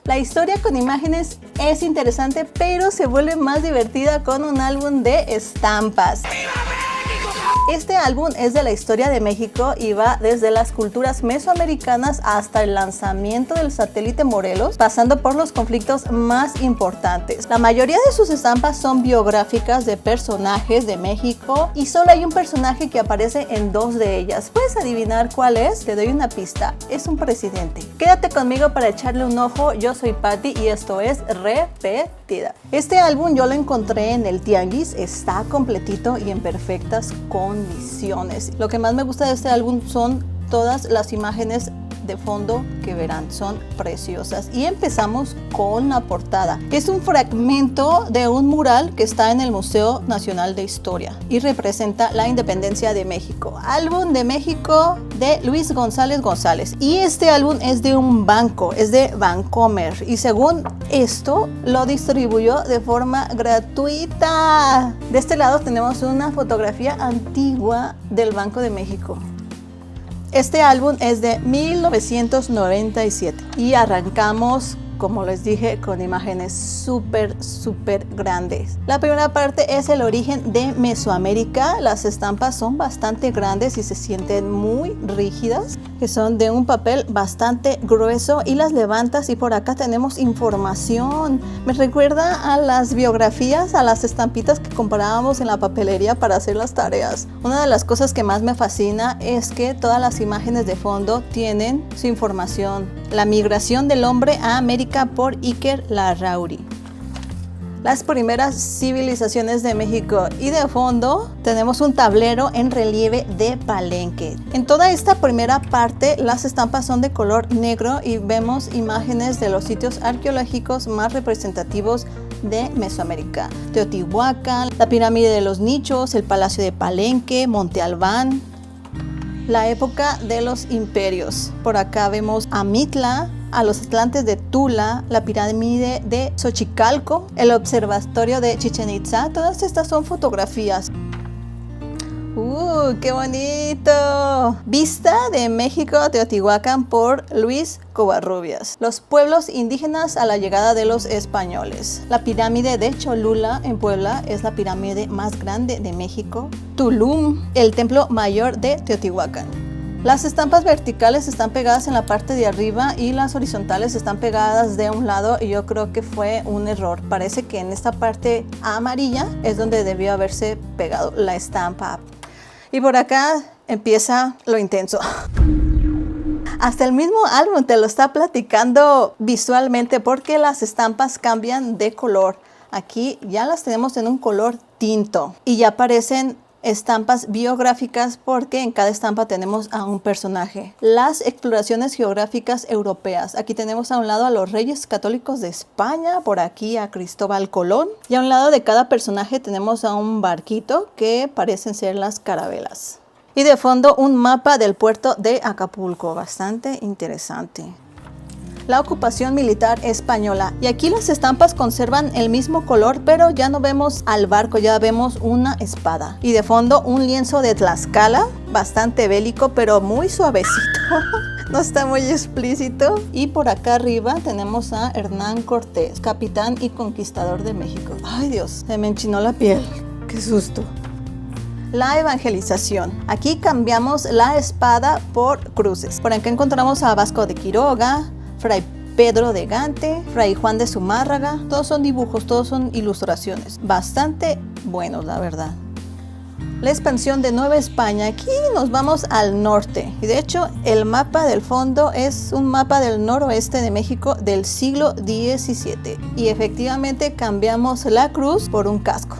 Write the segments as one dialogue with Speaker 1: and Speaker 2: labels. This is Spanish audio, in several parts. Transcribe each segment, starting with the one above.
Speaker 1: La historia con imágenes es interesante, pero se vuelve más divertida con un álbum de estampas. Este álbum es de la historia de México y va desde las culturas mesoamericanas hasta el lanzamiento del satélite Morelos, pasando por los conflictos más importantes. La mayoría de sus estampas son biográficas de personajes de México y solo hay un personaje que aparece en 2 de ellas. ¿Puedes adivinar cuál es? Te doy una pista. Es un presidente. Quédate conmigo para echarle un ojo. Yo soy Patti y esto es Repetida. Este álbum yo lo encontré en el Tianguis. Está completito y en perfectas condiciones. Lo que más me gusta de este álbum son todas las imágenes de fondo que verán, son preciosas. Y empezamos con la portada, que es un fragmento de un mural que está en el Museo Nacional de Historia y representa la independencia de México. Álbum de México de Luis González González. Y este álbum es de un banco, es de Bancomer. Y según esto, lo distribuyó de forma gratuita. De este lado tenemos una fotografía antigua del Banco de México. Este álbum es de 1997 y arrancamos, como les dije, con imágenes súper grandes. La primera parte es el origen de Mesoamérica. Las estampas son bastante grandes y se sienten muy rígidas, que son de un papel bastante grueso y las levantas y por acá tenemos información. Me recuerda a las biografías, a las estampitas que comprábamos en la papelería para hacer las tareas. Una de las cosas que más me fascina es que todas las imágenes de fondo tienen su información. La migración del hombre a América por Iker Larrauri. Las primeras civilizaciones de México y de fondo tenemos un tablero en relieve de Palenque. En toda esta primera parte las estampas son de color negro y vemos imágenes de los sitios arqueológicos más representativos de Mesoamérica. Teotihuacán, la pirámide de los nichos, el palacio de Palenque, Monte Albán. La época de los imperios. Por acá vemos a Mitla, a los atlantes de Tula, la pirámide de Xochicalco, el observatorio de Chichén Itzá. Todas estas son fotografías. ¡Qué bonito! Vista de México a Teotihuacán por Luis Covarrubias. Los pueblos indígenas a la llegada de los españoles. La pirámide de Cholula en Puebla es la pirámide más grande de México. Tulum, el templo mayor de Teotihuacán. Las estampas verticales están pegadas en la parte de arriba y las horizontales están pegadas de un lado y yo creo que fue un error. Parece que en esta parte amarilla es donde debió haberse pegado la estampa. Y por acá empieza lo intenso. Hasta el mismo álbum te lo está platicando visualmente porque las estampas cambian de color. Aquí ya las tenemos en un color tinto y ya aparecen estampas biográficas porque en cada estampa tenemos a un personaje. Las exploraciones geográficas europeas. Aquí tenemos a un lado a los reyes católicos de España, por aquí a Cristóbal Colón. Y a un lado de cada personaje tenemos a un barquito que parecen ser las carabelas. Y de fondo un mapa del puerto de Acapulco, bastante interesante. La ocupación militar española. Y aquí las estampas conservan el mismo color, pero ya no vemos al barco, ya vemos una espada. Y de fondo un lienzo de Tlaxcala, bastante bélico, pero muy suavecito. No está muy explícito. Y por acá arriba tenemos a Hernán Cortés, capitán y conquistador de México. Ay Dios, se me enchinó la piel. Qué susto. La evangelización. Aquí cambiamos la espada por cruces. Por acá encontramos a Vasco de Quiroga, Fray Pedro de Gante, Fray Juan de Zumárraga. Todos son dibujos, todos son ilustraciones. Bastante buenos, la verdad. La expansión de Nueva España. Aquí nos vamos al norte. Y de hecho, el mapa del fondo es un mapa del noroeste de México del siglo XVII. Y efectivamente cambiamos la cruz por un casco.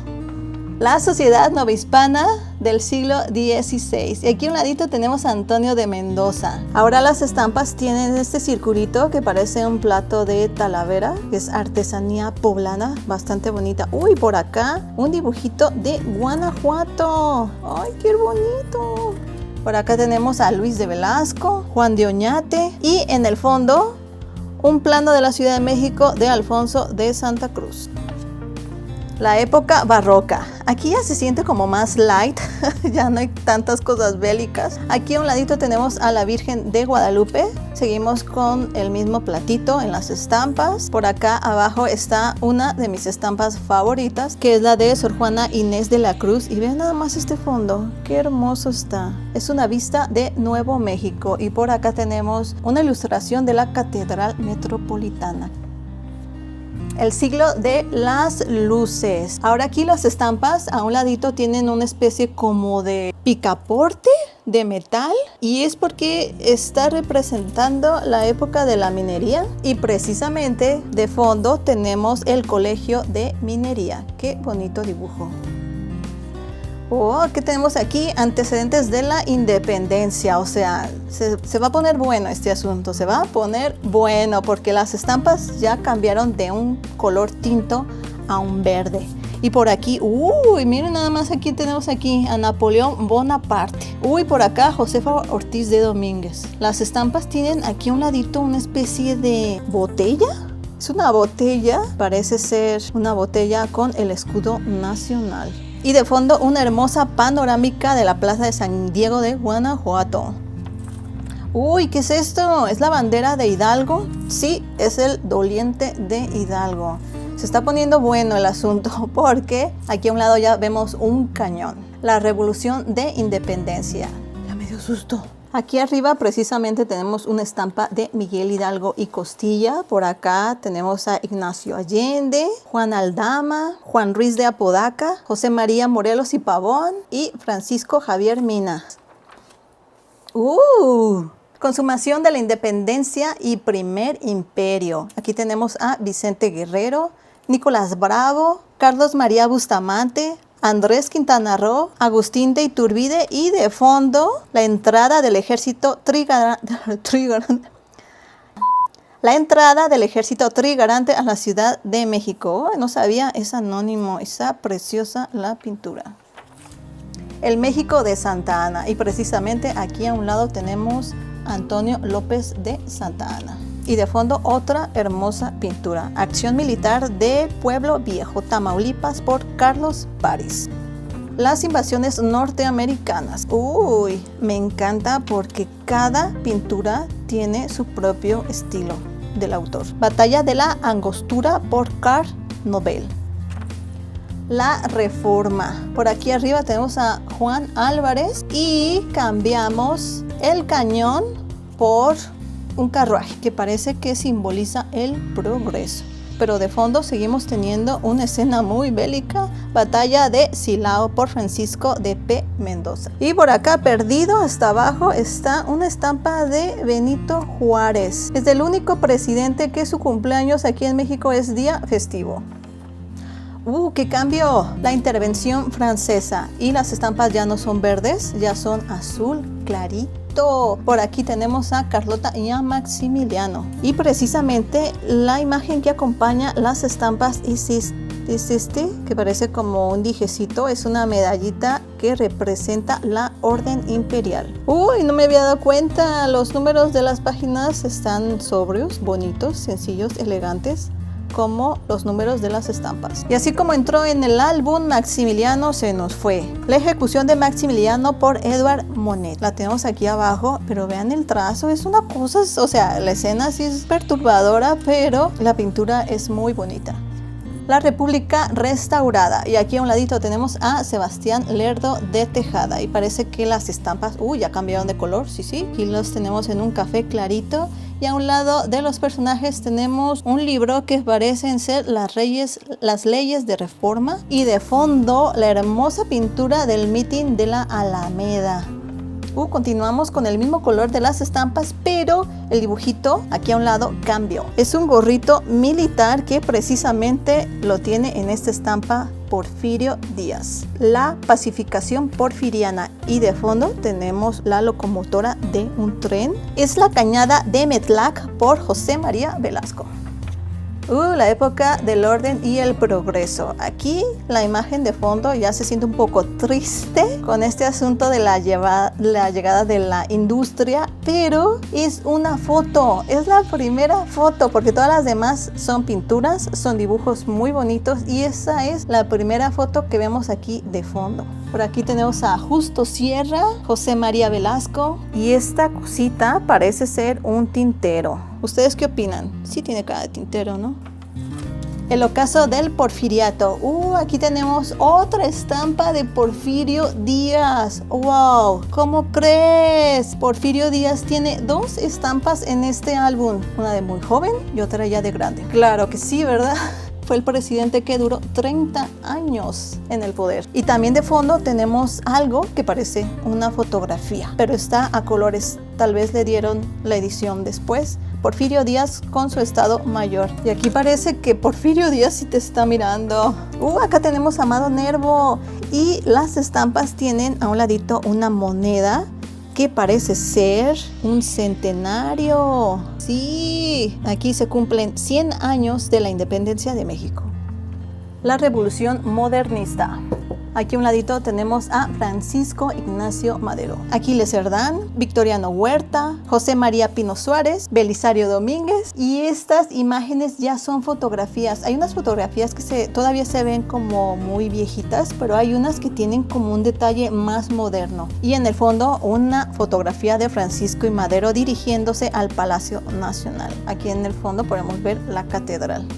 Speaker 1: La sociedad novohispana del siglo XVI. Y aquí a un ladito tenemos a Antonio de Mendoza. Ahora las estampas tienen este circulito que parece un plato de Talavera, que es artesanía poblana, bastante bonita. Uy, por acá un dibujito de Guanajuato. ¡Ay, qué bonito! Por acá tenemos a Luis de Velasco, Juan de Oñate y en el fondo un plano de la Ciudad de México de Alfonso de Santa Cruz. La época barroca. Aquí ya se siente como más light, ya no hay tantas cosas bélicas. Aquí a un ladito tenemos a la Virgen de Guadalupe. Seguimos con el mismo platito en las estampas. Por acá abajo está una de mis estampas favoritas, que es la de Sor Juana Inés de la Cruz. Y vean nada más este fondo, qué hermoso está. Es una vista de Nuevo México. Y por acá tenemos una ilustración de la Catedral Metropolitana. El siglo de las luces. Ahora aquí las estampas a un ladito tienen una especie como de picaporte de metal, y es porque está representando la época de la minería, y precisamente de fondo tenemos el Colegio de Minería. Qué bonito dibujo. Oh, ¿qué tenemos aquí? Antecedentes de la independencia. O sea, se va a poner bueno este asunto. Se va a poner bueno porque las estampas ya cambiaron de un color tinto a un verde. Y por aquí, uy, miren nada más, aquí tenemos aquí a Napoleón Bonaparte. Uy, por acá Josefa Ortiz de Domínguez. Las estampas tienen aquí a un ladito una especie de botella. Es una botella, parece ser una botella con el escudo nacional. Y de fondo una hermosa panorámica de la Plaza de San Diego de Guanajuato. Uy, ¿qué es esto? ¿Es la bandera de Hidalgo? Sí, es el doliente de Hidalgo. Se está poniendo bueno el asunto porque aquí a un lado ya vemos un cañón. La Revolución de Independencia. Ya me dio susto. Aquí arriba precisamente tenemos una estampa de Miguel Hidalgo y Costilla. Por acá tenemos a Ignacio Allende, Juan Aldama, Juan Ruiz de Apodaca, José María Morelos y Pavón y Francisco Javier Mina. Consumación de la independencia y primer imperio. Aquí tenemos a Vicente Guerrero, Nicolás Bravo, Carlos María Bustamante, Andrés Quintana Roo, Agustín de Iturbide, y de fondo la entrada del ejército trigarante a la Ciudad de México. Oh, no sabía, es anónimo, está preciosa la pintura. El México de Santa Anna, y precisamente aquí a un lado tenemos Antonio López de Santa Anna. Y de fondo otra hermosa pintura, Acción Militar de Pueblo Viejo, Tamaulipas, por Carlos París. Las invasiones norteamericanas. Uy, me encanta porque cada pintura tiene su propio estilo del autor. Batalla de la Angostura por Carl Nobel. La Reforma. Por aquí arriba tenemos a Juan Álvarez y cambiamos el cañón por un carruaje que parece que simboliza el progreso. Pero de fondo seguimos teniendo una escena muy bélica, Batalla de Silao por Francisco de P. Mendoza. Y por acá perdido hasta abajo está una estampa de Benito Juárez. Es el único presidente que su cumpleaños aquí en México es día festivo. ¡Qué cambio! La intervención francesa, y las estampas ya no son verdes, ya son azul clarito. Por aquí tenemos a Carlota y a Maximiliano. Y precisamente la imagen que acompaña las estampas es este, que parece como un dijecito. Es una medallita que representa la Orden Imperial. ¡Uy! No me había dado cuenta. Los números de las páginas están sobrios, bonitos, sencillos, elegantes, como los números de las estampas. Y así como entró en el álbum, Maximiliano se nos fue. La ejecución de Maximiliano por Edward Monet. La tenemos aquí abajo, pero vean el trazo, es una cosa, o sea, la escena sí es perturbadora, pero la pintura es muy bonita. La República restaurada, y aquí a un ladito tenemos a Sebastián Lerdo de Tejada, y parece que las estampas, ya cambiaron de color, sí, aquí los tenemos en un café clarito. Y a un lado de los personajes tenemos un libro que parecen ser las leyes de reforma, y de fondo la hermosa pintura del mitin de la Alameda. Continuamos con el mismo color de las estampas, pero el dibujito aquí a un lado cambió. Es un gorrito militar que precisamente lo tiene en esta estampa Porfirio Díaz. La pacificación porfiriana, y de fondo tenemos la locomotora de un tren. Es la cañada de Metlac por José María Velasco. La época del orden y el progreso. Aquí la imagen de fondo ya se siente un poco triste con este asunto de la llegada de la industria, pero es una foto, es la primera foto, porque todas las demás son pinturas, son dibujos muy bonitos y esa es la primera foto que vemos aquí de fondo. Por aquí tenemos a Justo Sierra, José María Velasco y esta cosita parece ser un tintero. ¿Ustedes qué opinan? Sí tiene cara de tintero, ¿no? El ocaso del Porfiriato. Aquí tenemos otra estampa de Porfirio Díaz. ¡Wow! ¿Cómo crees? Porfirio Díaz tiene dos estampas en este álbum. Una de muy joven y otra ya de grande. Claro que sí, ¿verdad? Fue el presidente que duró 30 años en el poder. Y también de fondo tenemos algo que parece una fotografía, pero está a colores. Tal vez le dieron la edición después. Porfirio Díaz con su estado mayor. Y aquí parece que Porfirio Díaz sí te está mirando. Acá tenemos a Amado Nervo. Y las estampas tienen a un ladito una moneda que parece ser un centenario. Sí, aquí se cumplen 100 años de la independencia de México. La Revolución Modernista. Aquí a un ladito tenemos a Francisco Ignacio Madero, Aquiles Cerdán, Victoriano Huerta, José María Pino Suárez, Belisario Domínguez, y estas imágenes ya son fotografías. Hay unas fotografías que todavía se ven como muy viejitas, pero hay unas que tienen como un detalle más moderno. Y en el fondo una fotografía de Francisco y Madero dirigiéndose al Palacio Nacional. Aquí en el fondo podemos ver la catedral.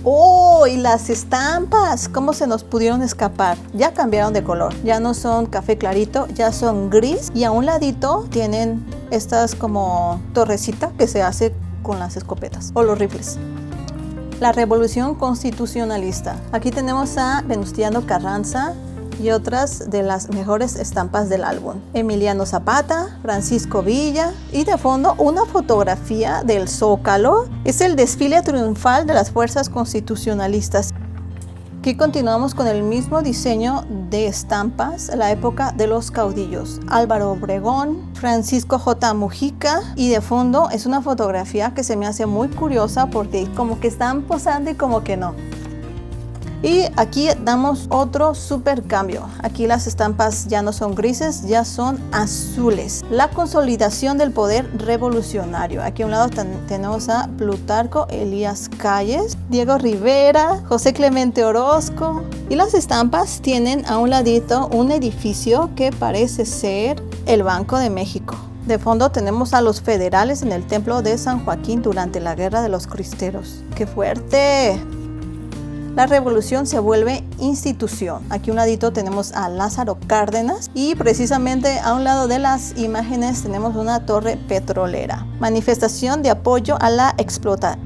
Speaker 1: Y las estampas, ¿cómo se nos pudieron escapar? Ya cambiaron de color, ya no son café clarito, ya son gris, y a un ladito tienen estas como torrecita que se hace con las escopetas o los rifles. La Revolución Constitucionalista. Aquí tenemos a Venustiano Carranza y otras de las mejores estampas del álbum. Emiliano Zapata, Francisco Villa, y de fondo una fotografía del Zócalo. Es el desfile triunfal de las fuerzas constitucionalistas. Aquí continuamos con el mismo diseño de estampas, la época de los caudillos. Álvaro Obregón, Francisco J. Mujica, y de fondo es una fotografía que se me hace muy curiosa porque como que están posando y como que no. Y aquí damos otro super cambio. Aquí las estampas ya no son grises, ya son azules. La consolidación del poder revolucionario. Aquí a un lado tenemos a Plutarco Elías Calles, Diego Rivera, José Clemente Orozco. Y las estampas tienen a un ladito un edificio que parece ser el Banco de México. De fondo tenemos a los federales en el templo de San Joaquín durante la Guerra de los Cristeros. ¡Qué fuerte! La revolución se vuelve institución. Aquí a un ladito tenemos a Lázaro Cárdenas y precisamente a un lado de las imágenes tenemos una torre petrolera. Manifestación de apoyo a la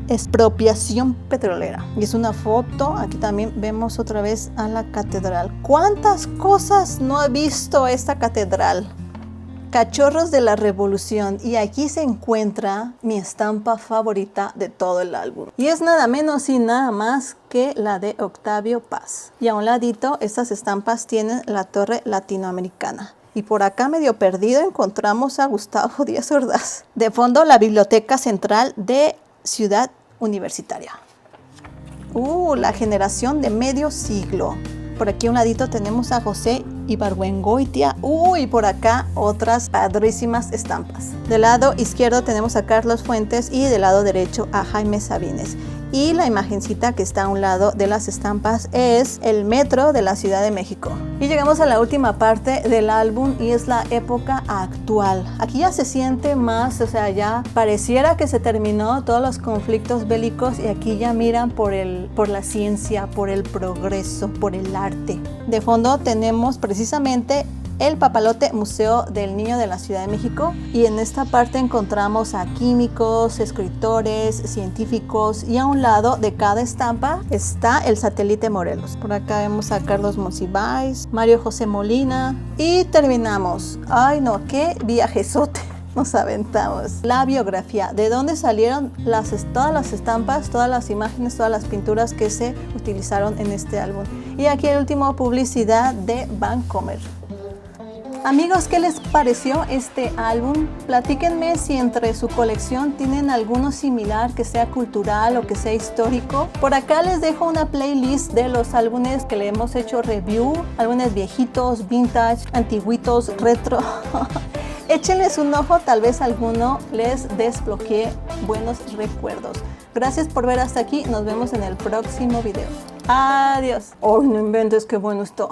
Speaker 1: expropiación petrolera. Y es una foto. Aquí también vemos otra vez a la catedral. ¿Cuántas cosas no ha visto esta catedral? Cachorros de la Revolución, y aquí se encuentra mi estampa favorita de todo el álbum. Y es nada menos y nada más que la de Octavio Paz. Y a un ladito estas estampas tienen la torre latinoamericana. Y por acá medio perdido encontramos a Gustavo Díaz Ordaz. De fondo la Biblioteca Central de Ciudad Universitaria. La generación de medio siglo. Por aquí a un ladito tenemos a José Ibargüengoitia. Y por acá otras padrísimas estampas. Del lado izquierdo tenemos a Carlos Fuentes y del lado derecho a Jaime Sabines. Y la imagencita que está a un lado de las estampas es el metro de la Ciudad de México. Y llegamos a la última parte del álbum y es la época actual. Aquí ya se siente más, ya pareciera que se terminó todos los conflictos bélicos y aquí ya miran por la ciencia, por el progreso, por el arte. De fondo tenemos precisamente el Papalote Museo del Niño de la Ciudad de México, y en esta parte encontramos a químicos, escritores, científicos, y a un lado de cada estampa está el satélite Morelos. Por acá vemos a Carlos Monsiváis, Mario José Molina, y terminamos. ¡Ay no! ¡Qué viajezote! Nos aventamos. La biografía, de dónde salieron todas las estampas, todas las imágenes, todas las pinturas que se utilizaron en este álbum. Y aquí el último, publicidad de Vancomer. Amigos, ¿qué les pareció este álbum? Platíquenme si entre su colección tienen alguno similar que sea cultural o que sea histórico. Por acá les dejo una playlist de los álbumes que le hemos hecho review, álbumes viejitos, vintage, antiguitos, retro. Échenles un ojo, tal vez alguno les desbloquee buenos recuerdos. Gracias por ver hasta aquí, nos vemos en el próximo video. Adiós. ¡Ay, no inventes, qué bueno esto!